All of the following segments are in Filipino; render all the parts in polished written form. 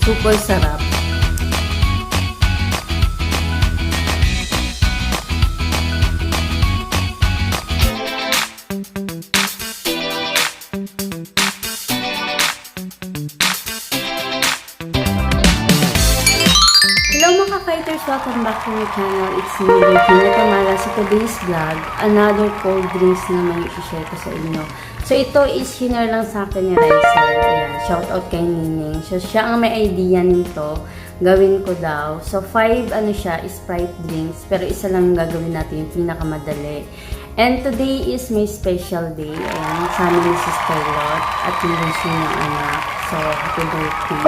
Super sarap. Hello mga fighters! Welcome back to my channel. It's me, Regina Tamara. Sa today's vlog, another cold drinks naman i-share ko sa inyo. So ito is hinare lang sa akin ni Raisel. Ayan, shout out kay Nining. So siya ang may idea nito. Gawin ko daw. So 5 ano siya, Sprite drinks. Pero isa lang yung gagawin natin, yung pinakamadali. And today is my special day. Ayan, sa amin ni Sister Lot at yung bunso ng anak. So happy birthday.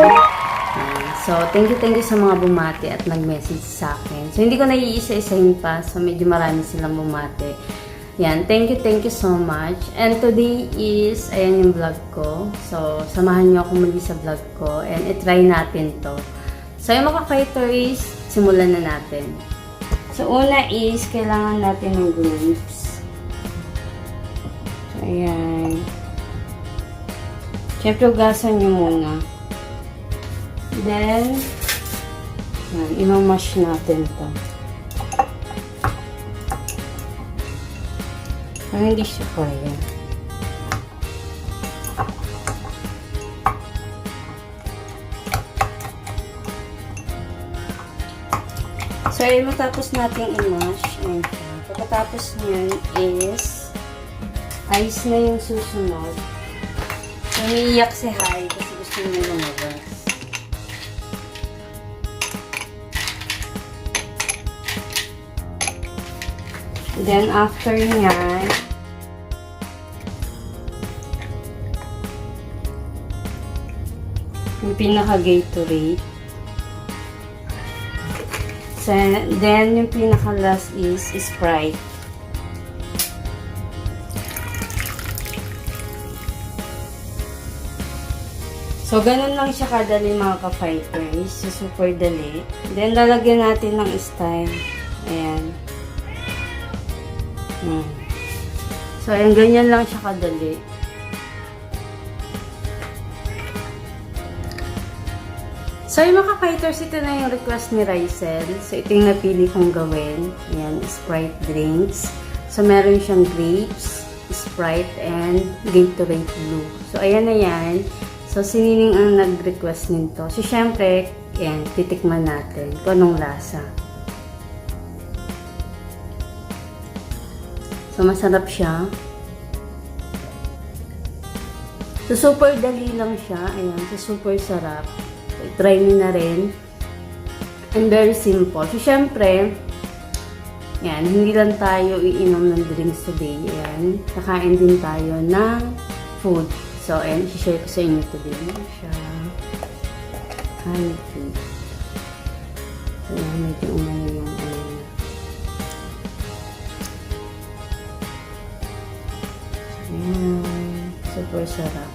So, thank you sa mga bumati at nag-message sa akin. So, hindi ko na iisa-isahin pa. So, medyo marami silang bumati. Yan, thank you so much. And today is, ayan yung vlog ko. So, samahan nyo ako muli sa vlog ko. And itry natin to. So, yung mga fighters, simulan na natin. So, una is, kailangan natin ng grapes. So, ayan. Siyempre, ugasan nyo muna. Then, imamash natin to. Hindi siya kaya. So, matapos natin i-mash. Ayan siya. Pagkatapos niyan is ice na yung susunod. Umiiyak si Hai kasi gusto niya lumabas. Then, after nyan, yung pinaka-Gatorade. So, then, yung pinaka-last is Sprite. So, ganun lang siya kadali mga ka-fighters. So, super dali. Then, lalagyan natin ng style. Ayan. So, ayan, ganyan lang siya kadali. So, yung mga fighters, ito na yung request ni Raisel. So, ito yung napili kong gawin. Ayan, Sprite drinks. So, meron siyang grapes, Sprite, and Gatorade Blue. So, ayan na yan. So, si Nining ang nag-request nito. So, syempre, ayan, titikman natin kung anong lasa. So, masarap siya. So, super dali lang siya. Ayan. So, super sarap. So, try nyo na rin. And very simple. So, syempre, yan, hindi lang tayo iinom ng drinks today. Ayan. Kakain din tayo ng food. So, ayan, share ko sa inyo today. Ayan siya. Honey food. So, ayan, medyo umano yung Ayan. Super sarap.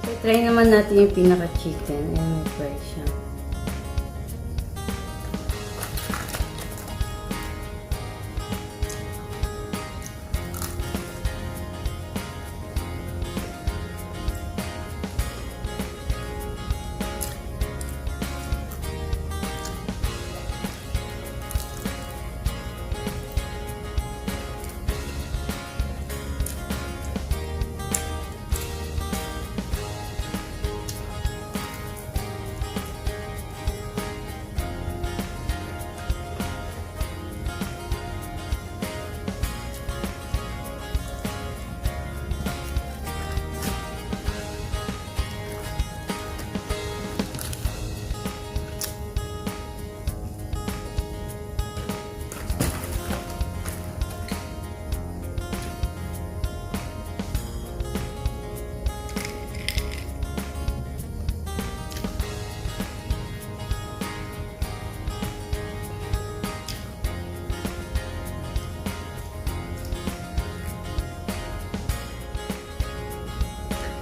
So, try naman natin yung pinaka-chicken. Ayan, may fry siya.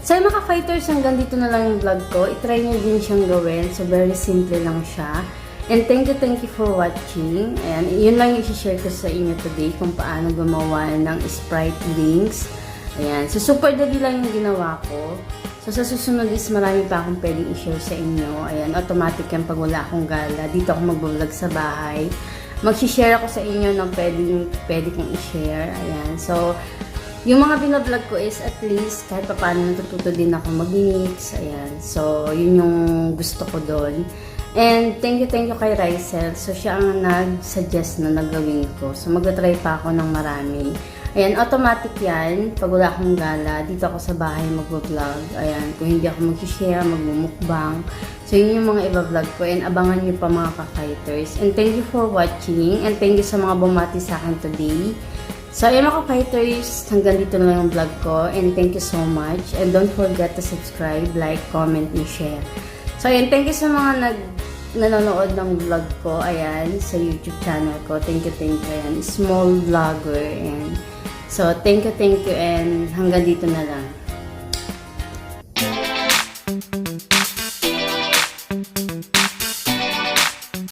So yung mga fighters, hanggang dito na lang yung vlog ko. I-try nyo din siyang gawin. So very simple lang siya. And thank you for watching. And yun lang yung i-share ko sa inyo today kung paano gumawa ng Sprite drinks. Ayan. So super dali lang yung ginawa ko. So sa susunod is marami pa akong pwedeng i-share sa inyo. Ayan. Automatic yan pag wala akong gala. Dito ako mag-vlog sa bahay. Mag-share ako sa inyo ng pwede kong i-share. Ayan. So yung mga binablog ko is at least kahit pa paano natututo din ako mag-mix. Ayan. So yun yung gusto ko doon. And thank you kay Rysel. So, siya ang nag-suggest na nagawin ko. So, mag-try pa ako ng marami. Ayan, automatic yan. Pag wala akong gala, dito ako sa bahay mag-vlog. Ayan, kung hindi ako mag-share, mag-mukbang. So, yun yung mga iba-vlog ko. And abangan nyo pa mga ka-fighters. And thank you for watching. And thank you sa mga bumati sa akin today. So, ayan mga ka-fighters, hanggang dito na lang yung vlog ko. And thank you so much. And don't forget to subscribe, like, comment, and share. So, ayan, thank you sa mga nanonood ng vlog ko, ayan, sa YouTube channel ko. Thank you, ayan, small vlogger, and so, thank you, and hanggang dito na lang.